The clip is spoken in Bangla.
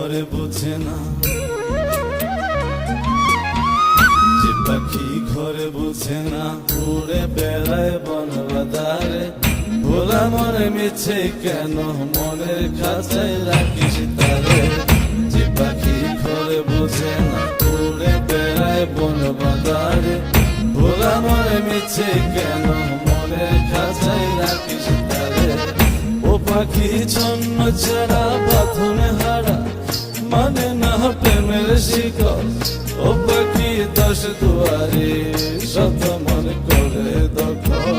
ঘরে বোঝে না, যে পাখি ঘরে বোঝে না, উড়ে বেড়ায় বন বাদারে। ভোলা মনে মিছে কেন মনের খাঁচায় রাখিস তারে। যে পাখি ঘরে বোঝে না, উড়ে বেড়ায় বন বাদারে। ভোলা মনে মিছে কেন মনের খাঁচায় রাখিস তারে। ও পাখি ছন্ন ছাড়া বাঁধনে হারা, মানে না প্রেমের শিকল। ও পাখি 10 দুয়ারে শত মন করে দখল।